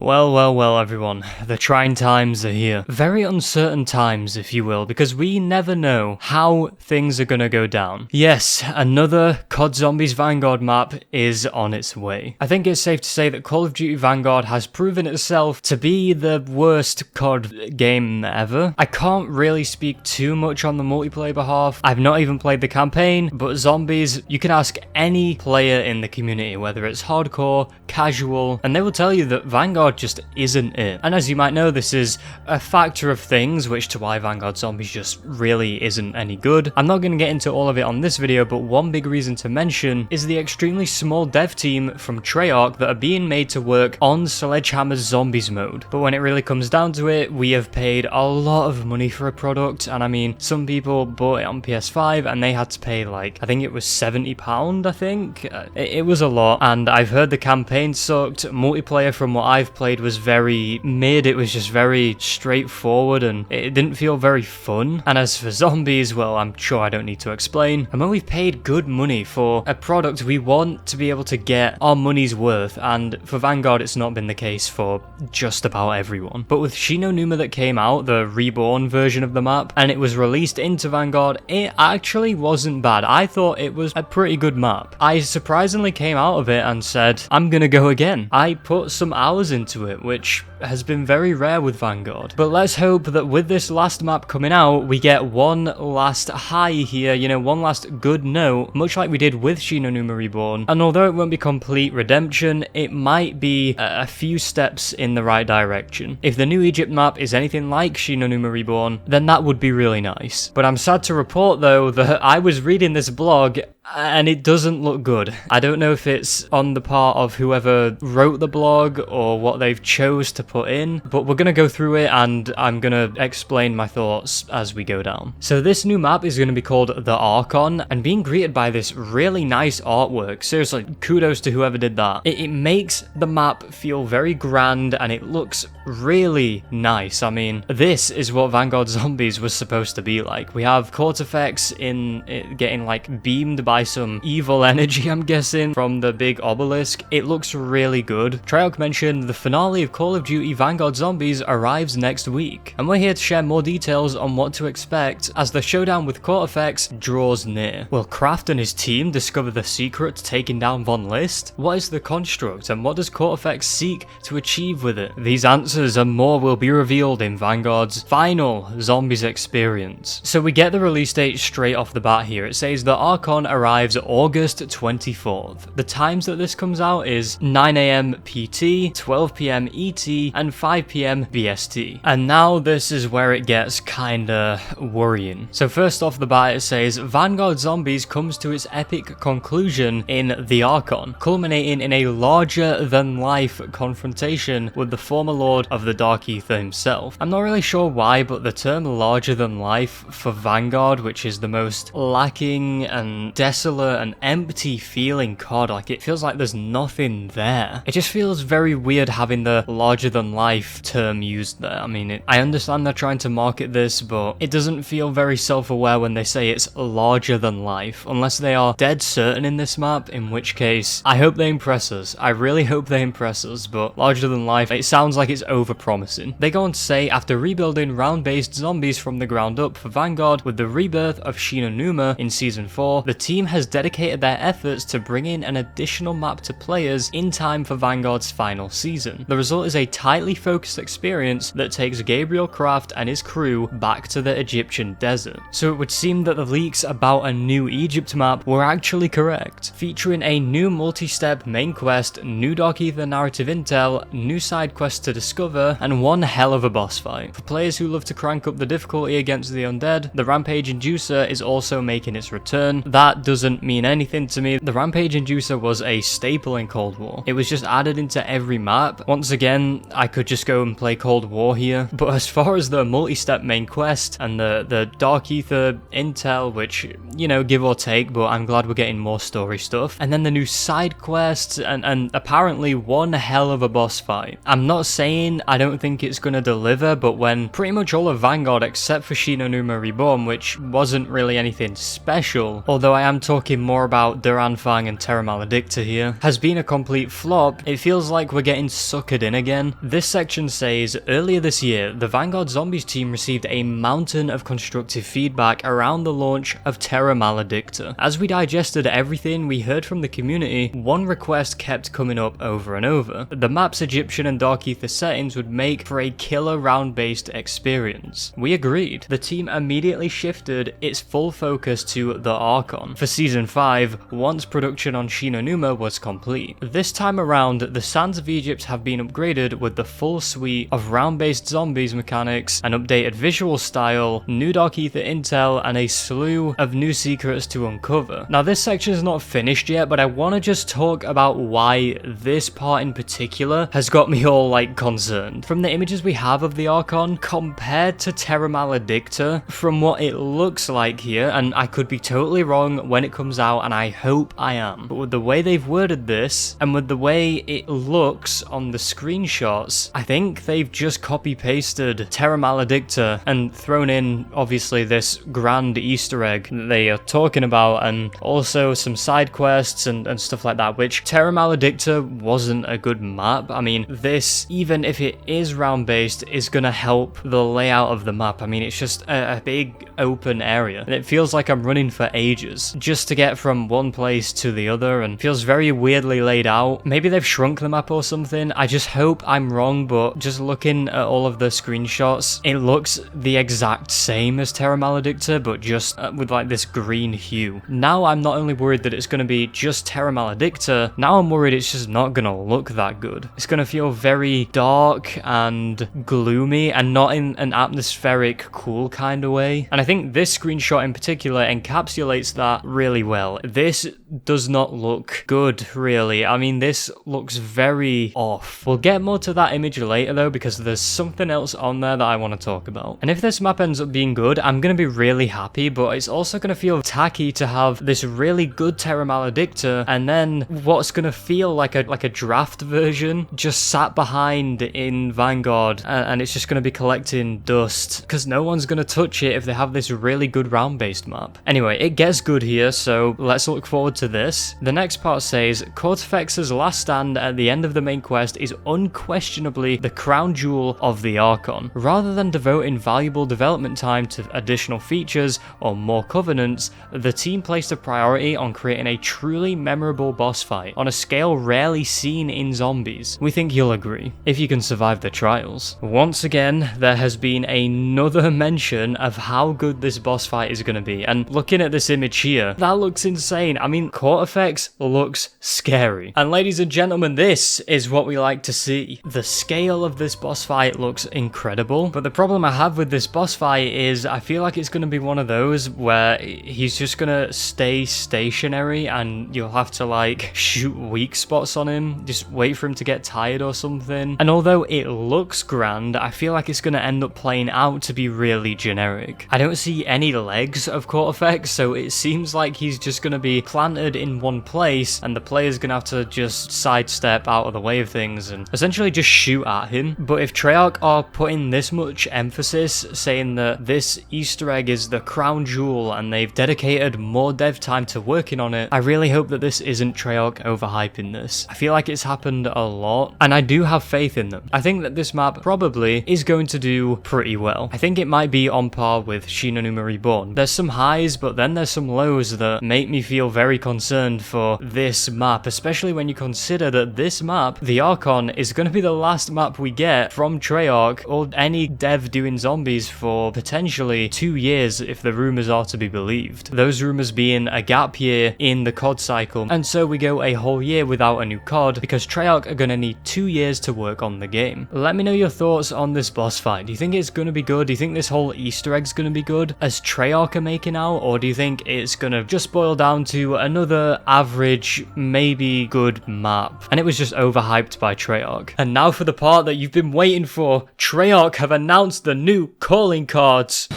Well, everyone. The trying times are here. Very uncertain times, if you will, because we never know how things are gonna go down. Yes, another COD Zombies Vanguard map is on its way. I think it's safe to say that Call of Duty Vanguard has proven itself to be the worst COD game ever. I can't really speak too much on the multiplayer behalf. I've not even played the campaign, but Zombies, you can ask any player in the community, whether it's hardcore, casual, and they will tell you that Vanguard just isn't it. And as you might know, this is a factor of things, which to why Vanguard Zombies just really isn't any good. I'm not going to get into all of it on this video, but one big reason to mention is the extremely small dev team from Treyarch that are being made to work on Sledgehammer's Zombies mode. But when it really comes down to it, we have paid a lot of money for a product, and I mean, some people bought it on PS5 and they had to pay like, I think it was £70, I think. It was a lot, and I've heard the campaign sucked. Multiplayer from what I've played was very mid. It was just very straightforward and it didn't feel very fun. And as for Zombies, well, I'm sure I don't need to explain. And when we've paid good money for a product, we want to be able to get our money's worth, and for Vanguard it's not been the case for just about everyone. But with Shi no Numa that came out, the reborn version of the map, and it was released into Vanguard, it actually wasn't bad. I thought it was a pretty good map. I surprisingly came out of it and said, I'm gonna go again. I put some hours into it, which has been very rare with Vanguard. But let's hope that with this last map coming out, we get one last high here, you know, one last good note, much like we did with Shi no Numa Reborn. And although it won't be complete redemption, it might be a few steps in the right direction. If the new Egypt map is anything like Shi no Numa Reborn, then that would be really nice. But I'm sad to report though that I was reading this blog and it doesn't look good. I don't know if it's on the part of whoever wrote the blog or what they've chose to put in, but we're gonna go through it and I'm gonna explain my thoughts as we go down. So this new map is gonna be called the Archon, and being greeted by this really nice artwork. Seriously, kudos to whoever did that. It makes the map feel very grand and it looks really nice. I mean, this is what Vanguard Zombies was supposed to be like. We have court effects in it getting like beamed by some evil energy, I'm guessing, from the big obelisk. It looks really good. Treyarch mentioned the finale of Call of Duty Vanguard Zombies arrives next week, and we're here to share more details on what to expect as the showdown with court effects draws near. Will Kraft and his team discover the secret to taking down Von List? What is the construct and what does court effects seek to achieve with it? These answers and more will be revealed in Vanguard's final Zombies experience. So we get the release date straight off the bat here. It says the Archon arrives August 24th. The times that this comes out is 9 AM PT, 12 PM ET, and 5 PM BST. And now this is where it gets kinda worrying. So first off the bat it says Vanguard Zombies comes to its epic conclusion in the Archon, culminating in a larger than life confrontation with the former Lord of the Dark Ether himself. I'm not really sure why, but the term larger than life for Vanguard, which is the most lacking and desolate and empty feeling COD, like it feels like there's nothing there. It just feels very weird having the larger than life term used there. I mean, I understand they're trying to market this, but it doesn't feel very self-aware when they say it's larger than life, unless they are dead certain in this map, in which case I hope they impress us. I really hope they impress us, but larger than life, it sounds like it's over-promising. They go on to say, after rebuilding round-based zombies from the ground up for Vanguard with the rebirth of Shi no Numa in Season 4, the team has dedicated their efforts to bring in an additional map to players in time for Vanguard's final season. The result is a tightly focused experience that takes Gabriel Kraft and his crew back to the Egyptian desert. So it would seem that the leaks about a new Egypt map were actually correct, featuring a new multi-step main quest, new Dark Ether narrative intel, new side quests to discover, and one hell of a boss fight. For players who love to crank up the difficulty against the undead, the Rampage Inducer is also making its return. That doesn't mean anything to me. The Rampage Inducer was a staple in Cold War. It was just added into every map. Once again, I could just go and play Cold War here. But as far as the multi-step main quest and the Dark Ether intel, which, you know, give or take, but I'm glad we're getting more story stuff. And then the new side quests and apparently one hell of a boss fight. I'm not saying I don't think it's gonna deliver, but when pretty much all of Vanguard except for Shi no Numa Reborn, which wasn't really anything special, although I am I'm talking more about Duranfang and Terra Maledicta here, has been a complete flop, it feels like we're getting suckered in again. This section says, earlier this year, the Vanguard Zombies team received a mountain of constructive feedback around the launch of Terra Maledicta. As we digested everything we heard from the community, one request kept coming up over and over. The map's Egyptian and Dark Ether settings would make for a killer round-based experience. We agreed. The team immediately shifted its full focus to the Archon for Season 5 once production on Shinonuma was complete. This time around, the Sands of Egypt have been upgraded with the full suite of round-based zombies mechanics, an updated visual style, new Dark Ether intel, and a slew of new secrets to uncover. Now this section is not finished yet, but I want to just talk about why this part in particular has got me all like concerned. From the images we have of the Archon, compared to Terra Maledicta, from what it looks like here, and I could be totally wrong when it comes out, and I hope I am, but with the way they've worded this, and with the way it looks on the screenshots, I think they've just copy-pasted Terra Maledicta and thrown in, obviously, this grand Easter egg that they are talking about, and also some side quests and stuff like that, which Terra Maledicta wasn't a good map. I mean, this, even if it is round-based, is gonna help the layout of the map. I mean, it's just a big open area, and it feels like I'm running for ages just to get from one place to the other, and feels very weirdly laid out. Maybe they've shrunk the map or something. I just hope I'm wrong, but just looking at all of the screenshots, it looks the exact same as Terra Maledicta, but just with like this green hue. Now I'm not only worried that it's going to be just Terra Maledicta, now I'm worried it's just not going to look that good. It's going to feel very dark and gloomy, and not in an atmospheric, cool kind of way. And I think this screenshot in particular encapsulates that really well. This does not look good, really. I mean, this looks very off. We'll get more to that image later though, because there's something else on there that I want to talk about. And if this map ends up being good, I'm going to be really happy, but it's also going to feel tacky to have this really good Terra Maledicta and then what's going to feel like a draft version just sat behind in Vanguard, and it's just going to be collecting dust because no one's going to touch it if they have this really good round-based map. Anyway, it gets good here, so let's look forward to this. The next part says, Cortefex's last stand at the end of the main quest is unquestionably the crown jewel of the Archon. Rather than devoting valuable development time to additional features or more covenants, the team placed a priority on creating a truly memorable boss fight on a scale rarely seen in zombies. We think you'll agree, if you can survive the trials. Once again, there has been another mention of how good this boss fight is going to be, and looking at this image here, that looks insane. I mean, Cortefex looks scary. And ladies and gentlemen, this is what we like to see. The scale of this boss fight looks incredible, but the problem I have with this boss fight is I feel like it's going to be one of those where he's just going to stay stationary and you'll have to like shoot weak spots on him, just wait for him to get tired or something. And although it looks grand, I feel like it's going to end up playing out to be really generic. I don't see any legs of Cortefex, so it seems like he's just going to be planted in one place and the player's going to have to just sidestep out of the way of things and essentially just shoot at him. But if Treyarch are putting this much emphasis, saying that this Easter egg is the crown jewel and they've dedicated more dev time to working on it, I really hope that this isn't Treyarch overhyping this. I feel like it's happened a lot, and I do have faith in them. I think that this map probably is going to do pretty well. I think it might be on par with Shinonuma Reborn. There's some highs, but then there's some lows that make me feel very concerned for this map, especially when you consider that this map, the Archon, is going to be the last map we get from Treyarch or any dev doing zombies for potentially 2 years if the rumors are to be believed. Those rumors being a gap year in the COD cycle, and so we go a whole year without a new COD because Treyarch are going to need 2 years to work on the game. Let me know your thoughts on this boss fight. Do you think it's going to be good? Do you think this whole Easter egg's going to be good as Treyarch are making out, or do you think it's going to just boil down to another average, maybe good map and it was just overhyped by Treyarch? And now for the part that you've been waiting for. Treyarch have announced the new calling cards.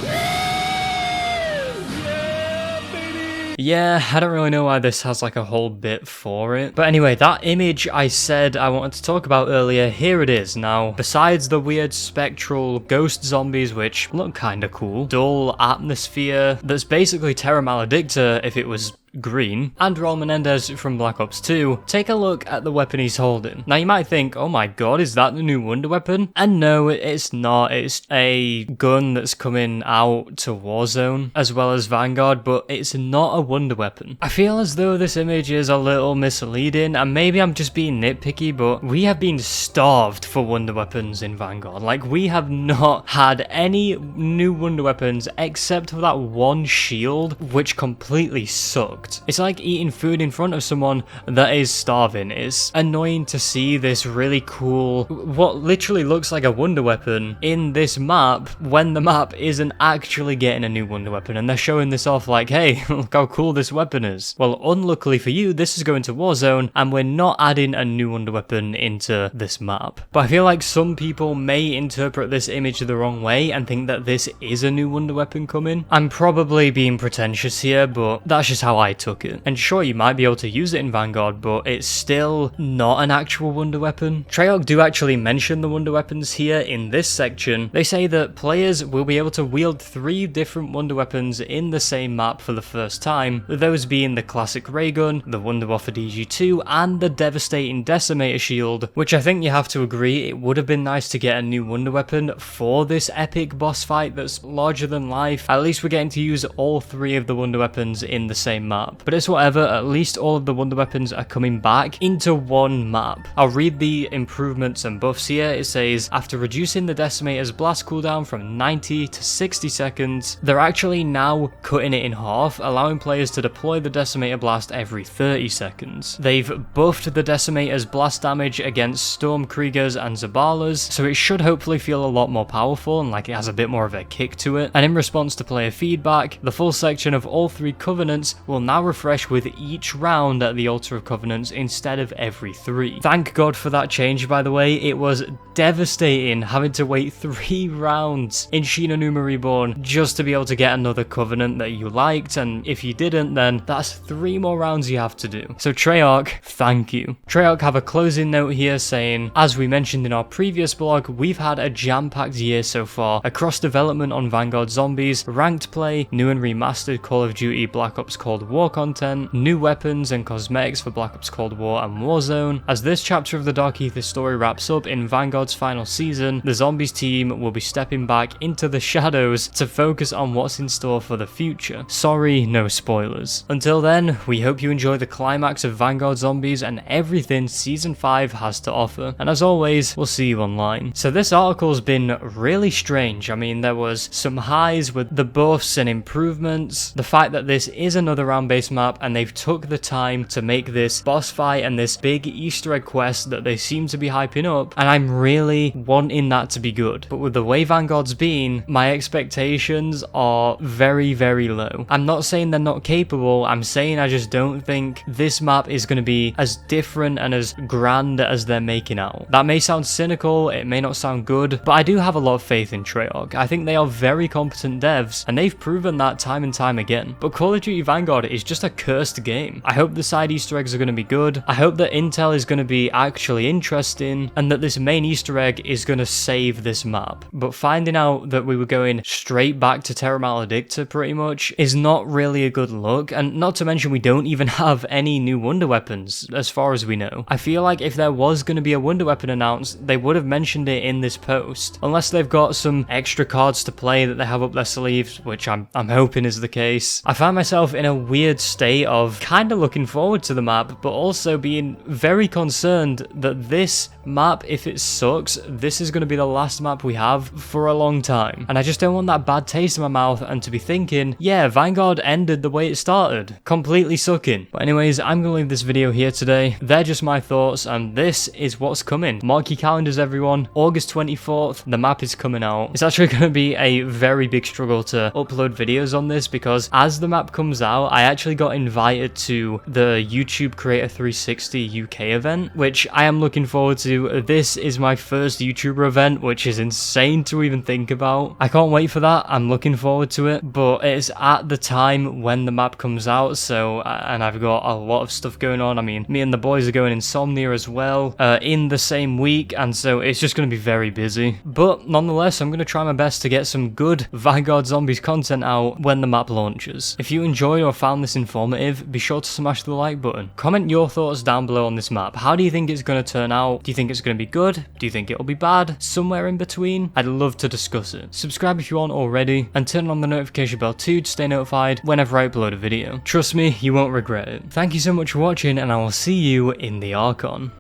Yeah, I don't really know why this has like a whole bit for it. But anyway, that image I said I wanted to talk about earlier, here it is. Now, besides the weird spectral ghost zombies, which look kinda cool, dull atmosphere, that's basically Terra Maledicta if it was green, and Raul Menendez from Black Ops 2, take a look at the weapon he's holding. Now you might think, oh my god, is that the new wonder weapon? And no, it's not. It's a gun that's coming out to Warzone as well as Vanguard, but it's not a wonder weapon. I feel as though this image is a little misleading, and maybe I'm just being nitpicky, but we have been starved for wonder weapons in Vanguard. Like, we have not had any new wonder weapons except for that one shield, which completely sucked. It's like eating food in front of someone that is starving. It's annoying to see this really cool, what literally looks like a wonder weapon in this map when the map isn't actually getting a new wonder weapon, and they're showing this off like, hey, look how cool this weapon is. Well, unluckily for you, this is going to Warzone, and we're not adding a new wonder weapon into this map. But I feel like some people may interpret this image the wrong way and think that this is a new wonder weapon coming. I'm probably being pretentious here, but that's just how I took it. And sure, you might be able to use it in Vanguard, but it's still not an actual wonder weapon. Treyarch do actually mention the wonder weapons here in this section. They say that players will be able to wield 3 different wonder weapons in the same map for the first time, those being the classic ray gun, the Wunderwaffe DG2, and the devastating decimator shield, which I think you have to agree, it would have been nice to get a new wonder weapon for this epic boss fight that's larger than life. At least we're getting to use all 3 of the wonder weapons in the same map. But it's whatever, at least all of the wonder weapons are coming back into one map. I'll read the improvements and buffs here. It says, after reducing the decimator's blast cooldown from 90 to 60 seconds, they're actually now cutting it in half, allowing players to deploy the decimator blast every 30 seconds. They've buffed the decimator's blast damage against Stormkriegers and Zabalas, so it should hopefully feel a lot more powerful and like it has a bit more of a kick to it. And in response to player feedback, the full section of all 3 Covenants will now refresh with each round at the Altar of Covenants instead of every 3. Thank God for that change, by the way. It was devastating having to wait 3 rounds in Shiina Numa Reborn just to be able to get another Covenant that you liked, and if you didn't, then that's 3 more rounds you have to do. So Treyarch, thank you. Treyarch have a closing note here saying, as we mentioned in our previous blog, we've had a jam-packed year so far across development on Vanguard Zombies, ranked play, new and remastered Call of Duty Black Ops Cold War content, new weapons and cosmetics for Black Ops Cold War and Warzone. As this chapter of the Dark Ether story wraps up in Vanguard's final season, the Zombies team will be stepping back into the shadows to focus on what's in store for the future. Sorry, no spoilers. Until then, we hope you enjoy the climax of Vanguard Zombies and everything Season 5 has to offer, and as always, we'll see you online. So this article's been really strange. I mean, there was some highs with the buffs and improvements, the fact that this is another round-based map and they've took the time to make this boss fight and this big Easter egg quest that they seem to be hyping up, and I'm really wanting that to be good. But with the way Vanguard's been, my expectations are very, very low. I'm not saying they're not capable, I'm saying I just don't think this map is going to be as different and as grand as they're making out. That may sound cynical, it may not sound good, but I do have a lot of faith in Treyarch. I think they are very competent devs, and they've proven that time and time again. But Call of Duty Vanguard is just a cursed game. I hope the side Easter eggs are going to be good, I hope that intel is going to be actually interesting, and that this main Easter egg is going to save this map. But finding out that we were going straight back to Terra Maledicta pretty much is not really a good look, and not to mention we don't even have any new wonder weapons as far as we know. I feel like if there was going to be a wonder weapon announced, they would have mentioned it in this post, unless they've got some extra cards to play that they have up their sleeves, which I'm hoping is the case. I find myself in a weird state of kind of looking forward to the map, but also being very concerned that this map, if it sucks, this is going to be the last map we have for a long time. And I just don't want that bad taste in my mouth and to be thinking, yeah, Vanguard ended the way it started, completely sucking. But anyways, I'm going to leave this video here today. They're just my thoughts, and this is what's coming. Mark your calendars, everyone. August 24th, the map is coming out. It's actually going to be a very big struggle to upload videos on this, because as the map comes out, I actually got invited to the YouTube Creator 360 UK event, which I am looking forward to. This is my first YouTuber event, which is insane to even think about. I can't wait for that. I'm looking forward to it, but it's at the time when the map comes out, so, and I've got a lot of stuff going on. I mean, me and the boys are going Insomnia as well in the same week, and so it's just going to be very busy. But nonetheless, I'm going to try my best to get some good Vanguard Zombies content out when the map launches. If you enjoyed or found found this informative, be sure to smash the like button. Comment your thoughts down below on this map. How do you think it's going to turn out? Do you think it's going to be good? Do you think it'll be bad? Somewhere in between? I'd love to discuss it. Subscribe if you aren't already, and turn on the notification bell too to stay notified whenever I upload a video. Trust me, you won't regret it. Thank you so much for watching, and I will see you in the Archon.